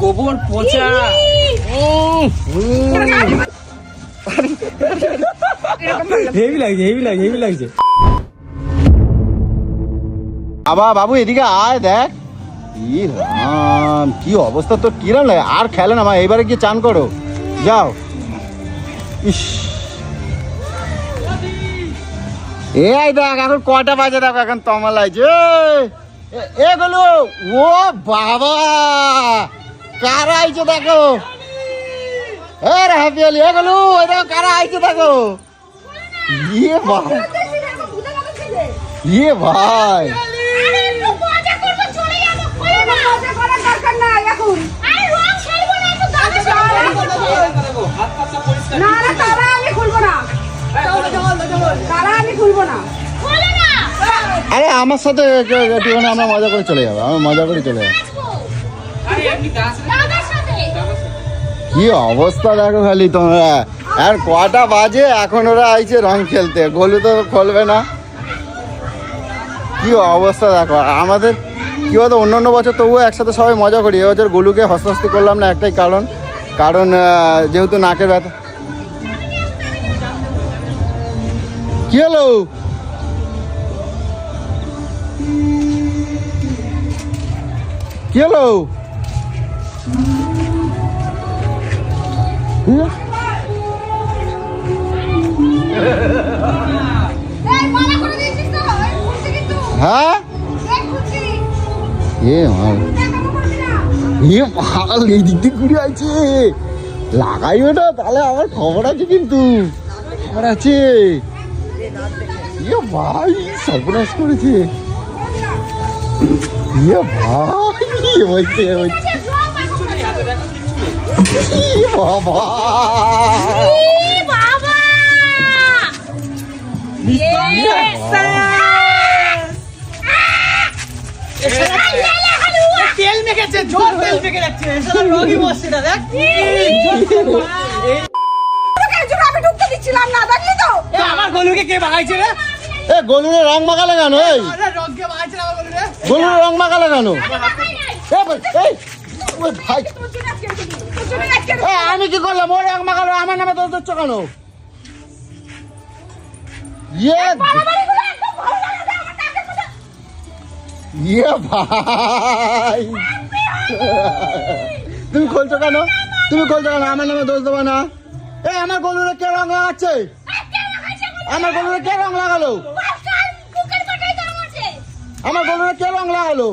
গোবর পচা হেভি লাগছে বাবু এদিকে আয় দেখ। কি অবস্থা তোর, কিরম লাগে? আর খেলে না মা, এইবারে গিয়ে চান করো যাও। ইস এই দেখ এখন কটা বাজে, দেখো এখন তমা লাগছে। এগুলো ও বাবা কারা আইছে দেখো, হ্যাপি হলি এগুলো দেখো কারা আইছে দেখো। ইয়ে ভাই ইয়ে ভাই আরে আমার সাথে একটুখানি আমরা মজা করে চলে যাবো, আমরা মজা করে চলে যাবো। কি অবস্থা দেখো খালি তোমরা, আর কটা বাজে এখন ওরা আইছে রং খেলতে, গোলু তো খেলবে না। কি অবস্থা দেখো আমাদের, কি বলতো অন্য বছর তবুও একসাথে সবাই মজা করি, এবছর গোলুকে হস্তাস্তি করলাম না একটাই কারণ যেহেতু নাকের ব্যথা। কি হলো? কি হলো? হ্যাঁ এই দিক দিয়ে ঘুরে আছে, লাগাইও না তাহলে আমার খবর আছে, কিন্তু খবর আছে। ভাই সর্বনাশ করেছে ভাই, বলছে বাবা তেল মেখেছে, জোর তেল মেখে যাচ্ছে, রোগী বসছে না দেখ। আমি ঢুকতে দিচ্ছিলাম না, দেখলি তো আমার গলুকে কে ভাগাইছে রে? এ গলুরে রং মাখালে কেন? এই গলুরে রং মাখালে কেন? আমি কি করলাম? ওর রং মাখালো, আমার নামে দোষ দিচ্ছ কেন? ভাই তুমি খুলছো কেন? আমার নামে দোষ দেবো না। এই আমার গলুরে কে রং লাগাচ্ছে? আমার গলুরে কে রং লাগালো? আমার গলুরে কে রং লাগালো?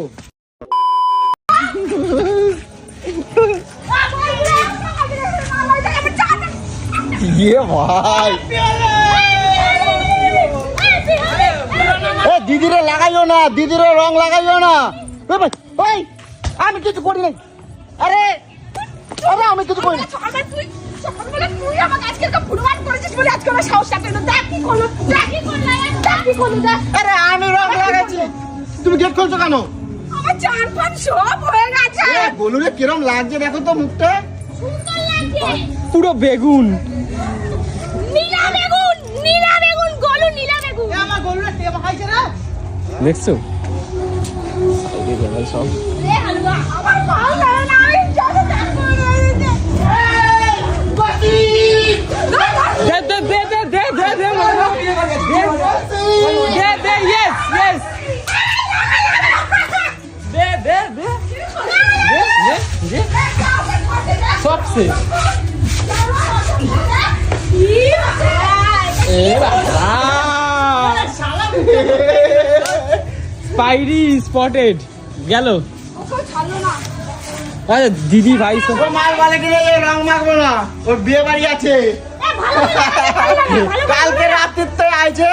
ভাই দিদিরে লাগাইও না, দিদিরে রং লাগাইও না। আমি কিছু করি নাই। আরে আরে আমি কিছু করি না। আরে আমি রং লাগাইছি, তুমি গেট খুলছো কেন? গলুরে কিরম লাগছে দেখো তো, মুখটা পুরো বেগুন। দেখছো সব সবসে স্পাইডি স্পটেড গেল। আরে দিদি ভাই সব মাল বলে কি রং মাখবো না, ওর বিয়ে বাড়ি আছে কালকে রাত্রে তো আইছে,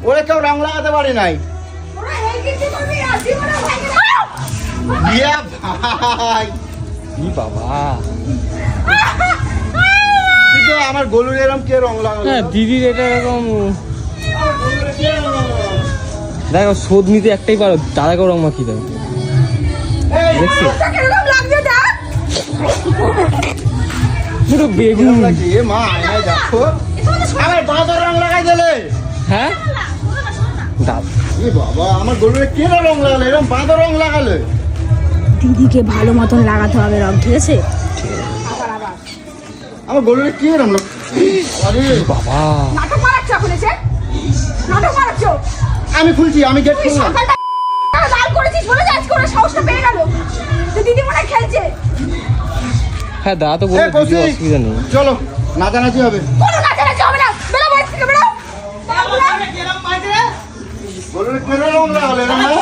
ওরে কেউ রং লাগাতে পারে নাই। ভাই কি বাবা, কিন্তু আমার গলুর এরকম কে রং লাগালো? হ্যাঁ দিদির এটা এরকম দেখো, শোধ নিতে একটাই পারো, দাদাকে রং মাখিয়ে দেবে। দেখছি পুরো বেগুন লাগছে। মা আয়নায় দেখো আমার বাঁধর রং লাগাই দিলে। হ্যাঁ দাঁত এ বাবা আমার গরুরে কেনা রং লাগালে, এরকম বাঁধা রং লাগালে। দিদিকে ভালো মতন লাগাতে হবে রং, ঠিক আছে? আমার গরুরে কি রং লাগালে? আরে বাবা নাটক মারাচ্ছ এখন এসে, নাটক মারাচ্ছ। আমি খুলছি, আমি গেট তুই খুললাম। সকালটা লাল করেছিস বলে আজ করে সাহসটা পেয়ে গেল। তো দিদি মনে হয় খেলছে। হ্যাঁ দাদা তো এ বলে কৌশিক, অসুবিধা নেই। চলো নাচানাচি হবে। কোনো নাচানাচি হবে না, বেরো বাড়ি থেকে বেরো। গরুরে কেনা রং লাগালে এরকম না?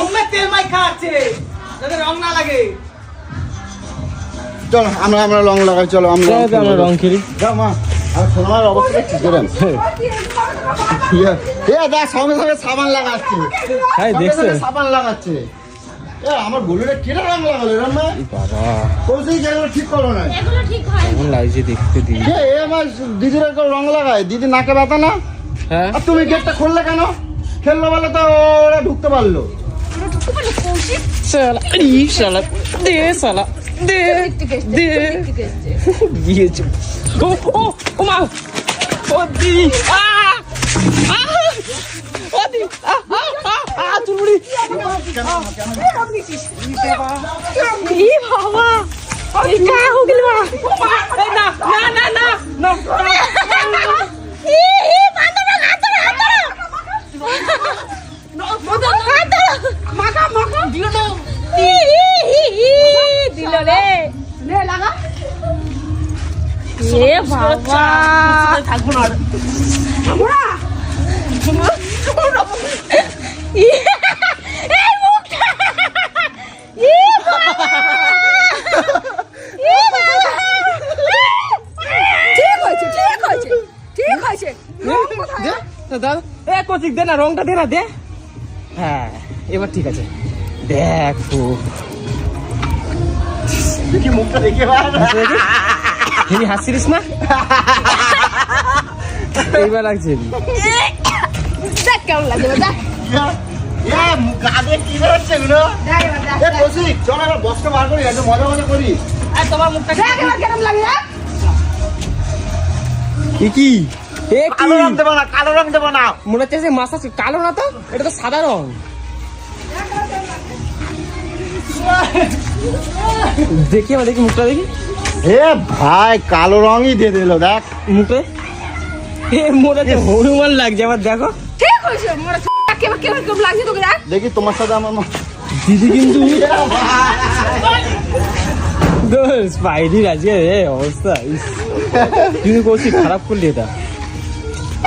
চলো আমরা রং লাগাই, চলো আমরা রং খেলি। যাও মা। আর সোনার অবস্থা দেখছিস কেরম? এ দেখ সঙ্গে সঙ্গে সাবান লাগাচ্ছে, হ্যাঁ সঙ্গে দেখছো সঙ্গে সাবান লাগাচ্ছে। এ আমার গরুরে কেনা রং লাগালো এরকম না? বাবা কৌশিক এগুলো ঠিক করো না। এগুলো ঠিক হয়। কেমন লাগছে দেখতে দিদি। এ আমার দিদির একটা রং লাগায়, দিদি নাকে ব্যথা না? হ্যাঁ আর তুমি গেটটা খুললে কেন? খেললো বলে তো ওরা ঢুকতে পারলো। শালা ই শালা দে শালা দে দে দিয়েছে। ও ও ও মা ও দিদি আ আ ও দিদি আ চুলবুড়ি ই বাবা, এই কা হো গেল মা। না না না না না ই ই বান্দা না হাত ধরো, হাত ধরো। মাকা মাকা দিল না। ই ই ই দিল রে। নে লাগা। এ বাবা থাকবো না। বুড়া ই এই মুখটা। ই বাবা ই বাবা। ঠিক হয়েছে, ঠিক হয়েছে, ঠিক হয়েছে। রং কোথায়? দাদা এ কৌশিক দে না রংটা দে না দে। হ্যাঁ এবার ঠিক আছে দেখো দেখি মুখটা দেখে তুমি হাসছিলিস না এইবার লাগছে দেখ কেমন লাগে দেখ। গাছে কি বেরোচ্ছে এগুলো? দেখ এবার দেখ, এ কৌশিক চল এবার বস্তা বার করি, একটু মজা মজা করি। আর তোমার মুখটা দেখ এবার কেমন লাগে দেখ। কি এ কি কালো রং দেবো না, কালো রং দেবো না। মনে হচ্ছে যে মাথা কালো না তো, এটা তো সাদা রং। দেখি আমার দেখি মুখটা দেখি এ ভাই কালো রঙই দিয়ে দিল, দেখ মুখে এ মনে হচ্ছে হনুমান লাগছে আমার দেখো। ঠিক হয়েছে মনে কেমন কেমন কেমন লাগছে তোকে দেখ। দেখি তোমার সাথে আমার দিদি কিন্তু স্পাইডি আজকে এ অবস্থা ইস। কিন্তু কৌশিক খারাপ করলি এটা।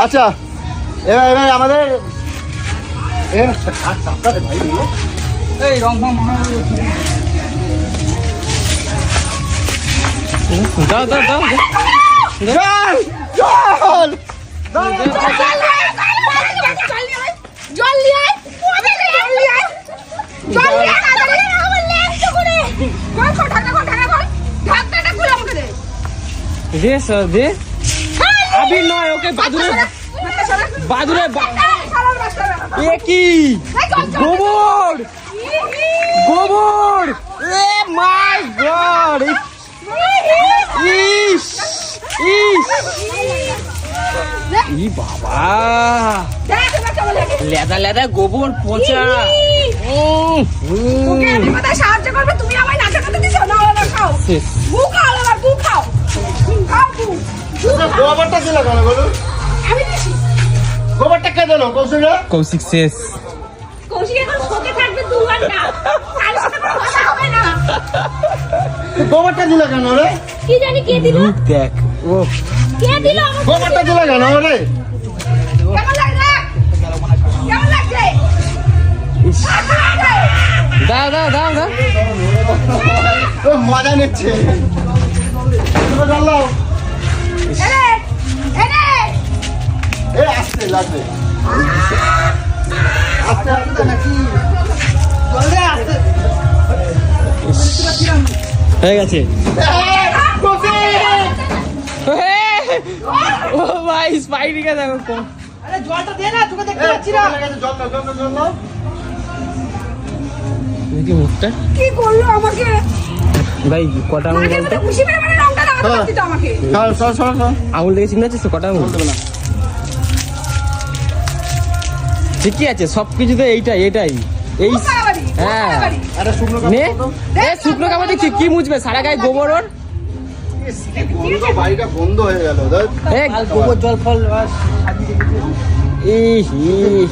আচ্ছা এবার আমাদের এই রং দাও দাও দাও চল চল জল নিয়ে আয়, জল নিয়ে আয়, জল নিয়ে আয়, আমার লেগটা করে কই কই ঢাকা ঢাকাটা খুলে আমাকে দে। দে স্যার দে আবি নয় ওকে বাদুরে বাদুরে এ কি গোবর গোবর এ মাই গড ইস ইস ই বাবা লেদা লেদা গোবর পচা সাহায্য করবে তুমি আমায় নাচাতে দিছো না? খাও গু খাও, এবার গু খাও, খাও গু। গোবরটা দিল কেন বলুন? আমি দিছি। গোবরটা কে দিল? কৌশিক কৌশিক শেষ কৌশিক এখন শোকে থাকবে 2 ঘন্টা, কাল সাথে কোনো কথা হবে না। গোবরটা দিল কেন রে? কি জানি কে দিল, লুক দেখ ও কে দিল আমাকে? গোবরটা দিল কেন রে? কেমন লাগছে? কেমন লাগছে? ইস দাও দাও দাও দাও ও মজা নিচ্ছে। তুমি জানলো এরে এরে এ আসতে লাগবে আস্তে আস্তে নাকি জলদি আসতে হয়ে গেছে ও ভাই স্পাইডারকে দেখো কোন আরে জলটা দে না, তোকে দেখতে পাচ্ছি না। জল দেখি মুখটা কি করলো আমাকে? ভাই কটা আঙুল মাকে বলতো তো খুশি মেরে মানে রংটা লাগাতে হ্যাঁ। পারতি তো আমাকে। চল আঙুল দেখে চিন্তা হচ্ছে কটা আঙুল ঠিকই আছে সবকিছুতে এইটাই এই কোথায় বাড়ি? হ্যাঁ কোথায় বাড়ি? আরে শুকনো নে কাপড় এ শুকনো কাপড় দেখছি কি মুছবে সারা গায়ে গোবর ওর বন্ধ, বাড়িটা বন্ধ হয়ে গেল দেখ। এ আর গোবর জল ফল আর সাজিয়ে রেখেছে। ইহ, ইহ।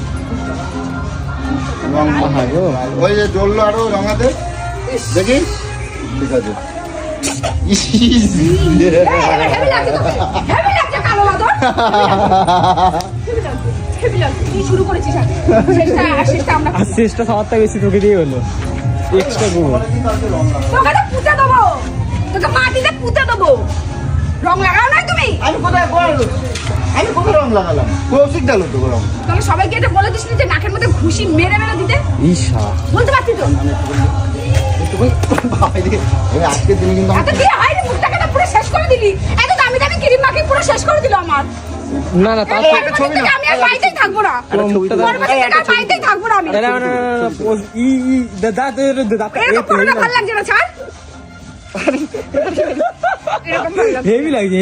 রং আহা গো। ওই যে জ্বললো আরো রঙাতে দেখি ঠিক আছে ইস, হেভি লাগছে তোকে। হেভি লাগছে কালো বাদর। হেভি লাগছে, হেভি লাগছে। তুই শুরু করেছিস আগে। শেষটা আমরা আর শেষটা সবার থেকে বেশি তোকে দিয়ে হলো এক্সট্রা গোবর তোকে তো পুঁতে দেবো। তোকে মাটিতে পুঁতে দেবো। রং লাগাও নাই তুমি? আমি কোথায় রং লাগালাম? কৌশিক ডালো তো রং। তাহলে সবাইকে এটা বলে দিস যে নাকের মধ্যে ঘুষি মেরে মেরে দিতে। ঈশা বলতে পারছি তো? এই আজকের দিনে কিন্তু এত দিয়ে হাই রে, মুখটাকে তো পুরো শেষ করে দিলি। এত দামি দামি ক্রিম মাখিয়ে পুরো শেষ করে দিল আমার। না না তার এই একটা ছবি না। আমি আর বাড়িতেই থাকবো না। তোমার মুখটা দাও। পরবর্তী থেকে আর বাড়িতেই থাকবো না আমি। না, না, না, না, না, পোজ- ই দাদা এরকম করলে ভালো লাগছে না, ছাড়। এরকম ভালো লাগছে। হেভি লাগছে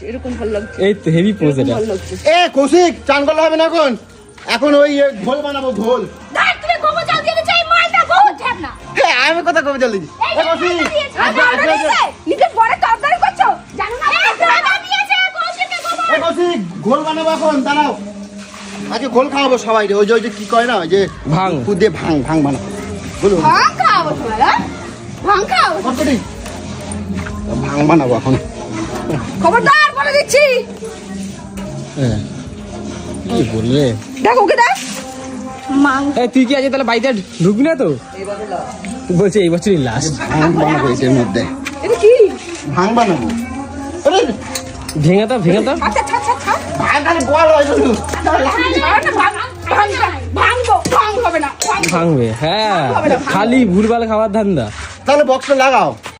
এরকম ভালো লাগছে। এই তো হেভি পোজ এটা ভালো লাগছে। এ কৌশিক চান করলে হবে না এখন এখন ওই ঘোল বানাবো ঘোল। দেখ, তুমি গোবর জল দিয়ে দিচ্ছ, এই মালটা গোবর ঝাপ না। হ্যাঁ আমি কথা কবে চলে দিচ্ছি এই যে কৌশিক দিয়েছে, আমরা দিয়েছে। নিজের বড় কাপড় করছো, জানো না? এই দিয়েছে, কৌশিককে গোবর। এ কৌশিক ঘোল বানাবো এখন দাঁড়াও আজকে ঘোল খাওয়াবো সবাই রে ওই যে কি কয় না ওই যে ভাং। দুধ দিয়ে ভাং বানাবো বলুন ভাং খাওয়াবো তোমার, হ্যাঁ? ভাং খাওয়াবো। কতটি ভাং বানাবো এখন খবরদার বলে দিচ্ছি। হ্যাঁ। কি বলবে দেখ ওকে দেখ। মাং এই তুই কি আজ তাহলে বাড়িতে আর ঢুকবি না তো তুই বলছি এই বছরই লাস্ট ভাং বানাবো এটার মধ্যে এটা কি? ভাং বানাবো আরে ভেঙে দাও আচ্ছা আচ্ছা আচ্ছা। ভাং খালি বল হয় শুধু ভাঙ হবে না। ভাঙবে হ্যাঁ খালি ভুলভাল খাবার ধান্দা তাহলে বক্সটা লাগাও